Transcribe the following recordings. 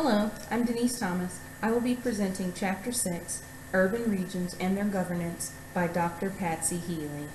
Hello, I'm Denice Thomas. I will be presenting Chapter 6, Urban Regions and Their Governance by Dr. Patsy Healey.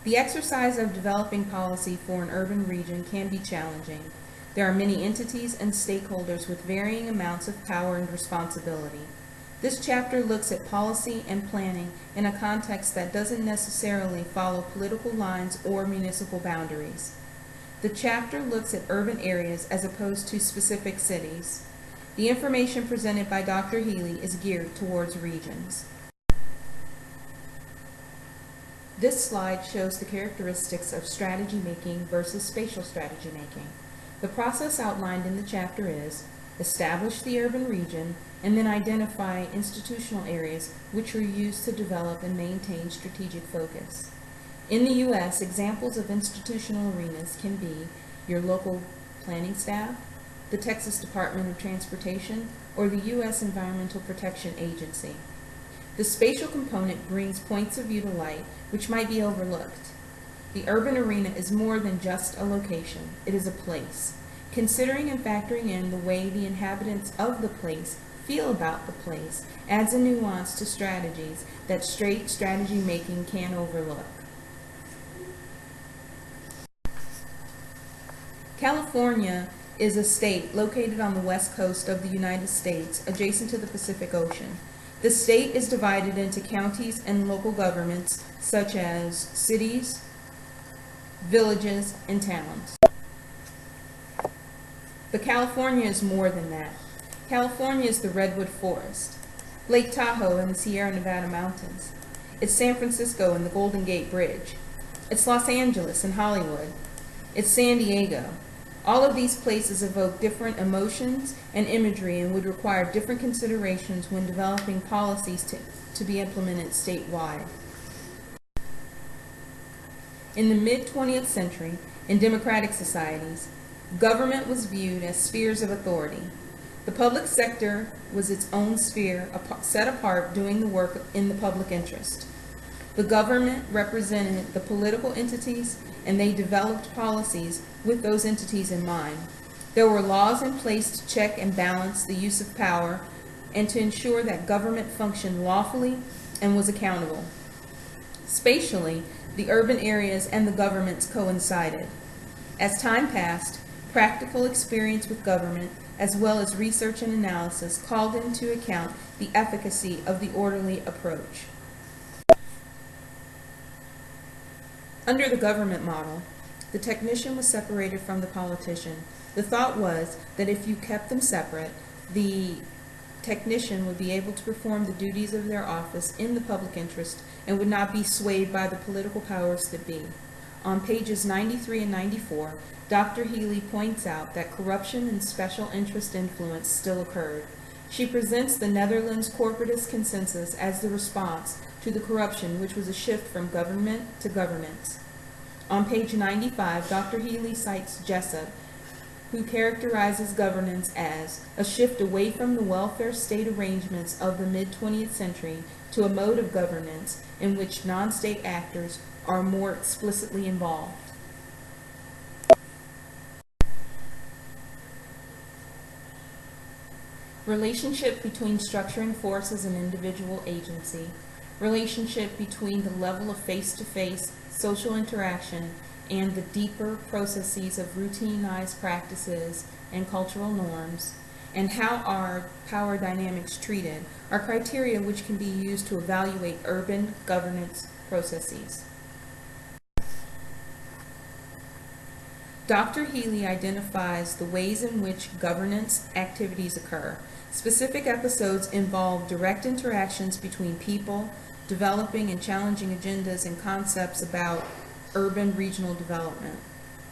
The exercise of developing policy for an urban region can be challenging. There are many entities and stakeholders with varying amounts of power and responsibility. This chapter looks at policy and planning in a context that doesn't necessarily follow political lines or municipal boundaries. The chapter looks at urban areas as opposed to specific cities. The information presented by Dr. Healey is geared towards regions. This slide shows the characteristics of strategy making versus spatial strategy making. The process outlined in the chapter is establish the urban region and then identify institutional areas which are used to develop and maintain strategic focus. In the U.S., examples of institutional arenas can be your local planning staff, the Texas Department of Transportation, or the U.S. Environmental Protection Agency. The spatial component brings points of view to light which might be overlooked. The urban arena is more than just a location, it is a place. Considering and factoring in the way the inhabitants of the place feel about the place adds a nuance to strategies that straight strategy making can overlook. California is a state located on the west coast of the United States, adjacent to the Pacific Ocean. The state is divided into counties and local governments, such as cities, villages, and towns. But California is more than that. California is the Redwood Forest, Lake Tahoe and the Sierra Nevada Mountains. It's San Francisco and the Golden Gate Bridge. It's Los Angeles and Hollywood. It's San Diego. All of these places evoke different emotions and imagery and would require different considerations when developing policies to be implemented statewide. In the mid-20th century, in democratic societies, government was viewed as spheres of authority. The public sector was its own sphere, set apart doing the work in the public interest. The government represented the political entities, and they developed policies with those entities in mind. There were laws in place to check and balance the use of power and to ensure that government functioned lawfully and was accountable. Spatially, the urban areas and the governments coincided. As time passed, practical experience with government, as well as research and analysis, called into account the efficacy of the orderly approach. Under the government model, the technician was separated from the politician. The thought was that if you kept them separate, the technician would be able to perform the duties of their office in the public interest and would not be swayed by the political powers that be. On pages 93 and 94, Dr. Healey points out that corruption and special interest influence still occurred. She presents the Netherlands corporatist consensus as the response to the corruption, which was a shift from government to governance. On page 95, Dr. Healey cites Jessup, who characterizes governance as a shift away from the welfare state arrangements of the mid-20th century to a mode of governance in which non-state actors are more explicitly involved. Relationship between structuring forces and individual agency. Relationship between the level of face-to-face social interaction and the deeper processes of routinized practices and cultural norms, and how are power dynamics treated, are criteria which can be used to evaluate urban governance processes. Dr. Healey identifies the ways in which governance activities occur. Specific episodes involve direct interactions between people, developing and challenging agendas and concepts about urban regional development.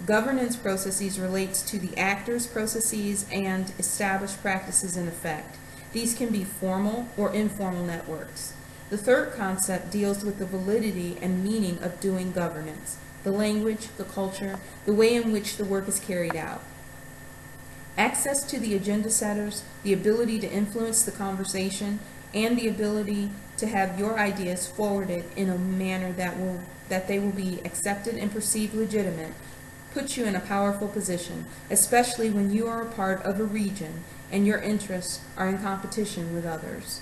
Governance processes relates to the actors, processes, and established practices in effect. These can be formal or informal networks. The third concept deals with the validity and meaning of doing governance, the language, the culture, the way in which the work is carried out. Access to the agenda setters, the ability to influence the conversation, and the ability to have your ideas forwarded in a manner that they will be accepted and perceived legitimate puts you in a powerful position, especially when you are a part of a region and your interests are in competition with others.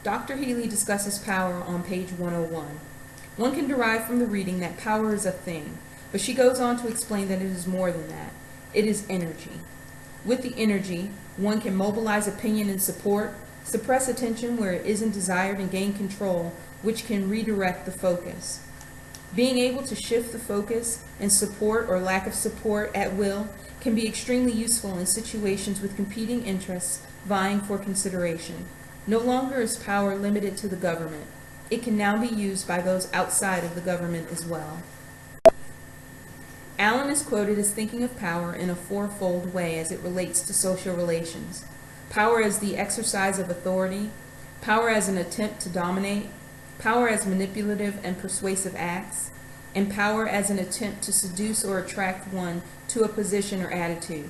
Dr. Healey discusses power on page 101. One can derive from the reading that power is a thing, but she goes on to explain that it is more than that. It is energy. With the energy, one can mobilize opinion and support, suppress attention where it isn't desired, and gain control, which can redirect the focus. Being able to shift the focus and support or lack of support at will can be extremely useful in situations with competing interests vying for consideration. No longer is power limited to the government. It can now be used by those outside of the government as well. Allen is quoted as thinking of power in a fourfold way as it relates to social relations. Power as the exercise of authority, power as an attempt to dominate, power as manipulative and persuasive acts, and power as an attempt to seduce or attract one to a position or attitude.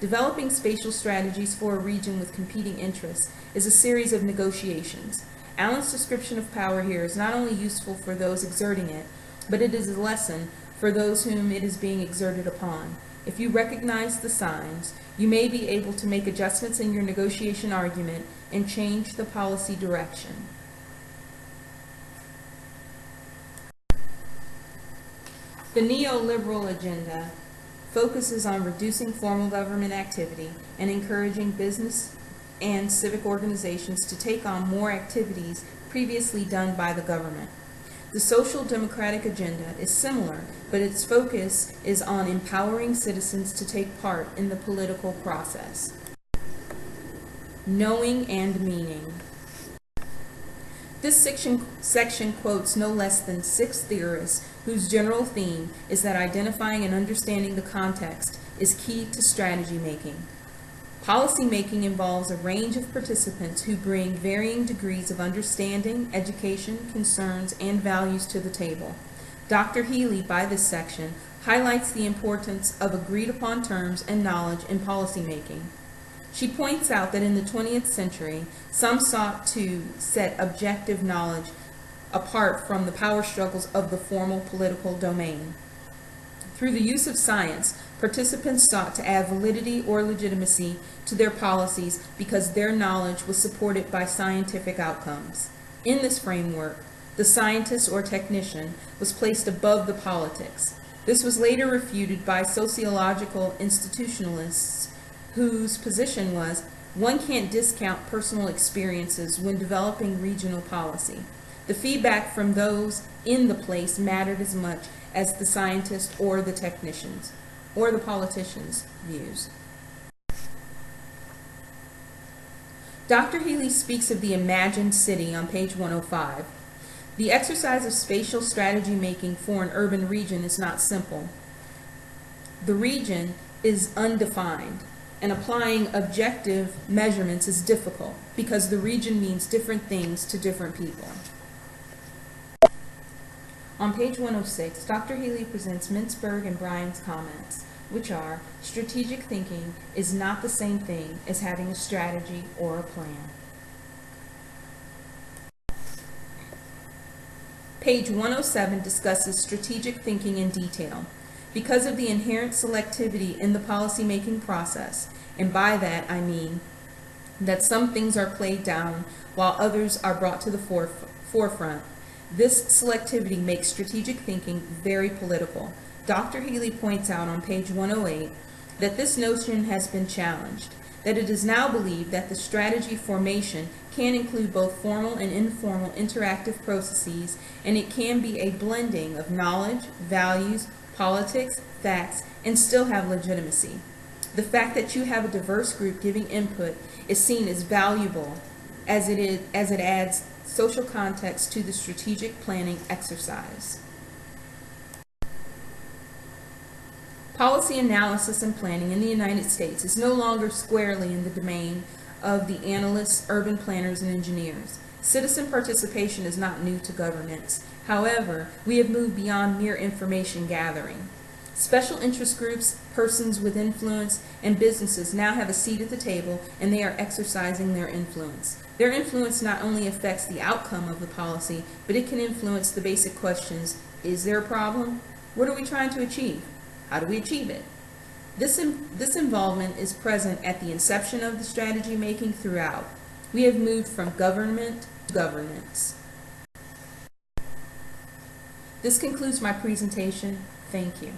Developing spatial strategies for a region with competing interests is a series of negotiations. Allen's description of power here is not only useful for those exerting it, but it is a lesson for those whom it is being exerted upon. If you recognize the signs, you may be able to make adjustments in your negotiation argument and change the policy direction. The neoliberal agenda focuses on reducing formal government activity and encouraging business and civic organizations to take on more activities previously done by the government. The social democratic agenda is similar, but its focus is on empowering citizens to take part in the political process. Knowing and meaning. This section quotes no less than 6 theorists whose general theme is that identifying and understanding the context is key to strategy making. Policy making involves a range of participants who bring varying degrees of understanding, education, concerns, and values to the table. Dr. Healey, by this section, highlights the importance of agreed upon terms and knowledge in policy making. She points out that in the 20th century, some sought to set objective knowledge apart from the power struggles of the formal political domain. Through the use of science, participants sought to add validity or legitimacy to their policies because their knowledge was supported by scientific outcomes. In this framework, the scientist or technician was placed above the politics. This was later refuted by sociological institutionalists whose position was, one can't discount personal experiences when developing regional policy. The feedback from those in the place mattered as much as the scientist or the technicians or the politicians' views. Dr. Healey speaks of the imagined city on page 105. The exercise of spatial strategy making for an urban region is not simple. The region is undefined, and applying objective measurements is difficult because the region means different things to different people. On page 106, Dr. Healey presents Mintzberg and Bryan's comments, which are, strategic thinking is not the same thing as having a strategy or a plan. Page 107 discusses strategic thinking in detail. Because of the inherent selectivity in the policymaking process, and by that I mean that some things are played down while others are brought to the forefront, this selectivity makes strategic thinking very political. Dr. Healey points out on page 108 that this notion has been challenged, that it is now believed that the strategy formation can include both formal and informal interactive processes, and it can be a blending of knowledge, values, politics, facts, and still have legitimacy. The fact that you have a diverse group giving input is seen as valuable as it adds social context to the strategic planning exercise. Policy analysis and planning in the United States is no longer squarely in the domain of the analysts, urban planners, and engineers. Citizen participation is not new to governments. However, we have moved beyond mere information gathering. Special interest groups, persons with influence, and businesses now have a seat at the table, and they are exercising their influence. Their influence not only affects the outcome of the policy, but it can influence the basic questions Is there a problem? What are we trying to achieve? How do we achieve it? This involvement is present at the inception of the strategy making throughout. We have moved from government to governance. This concludes my presentation. Thank you.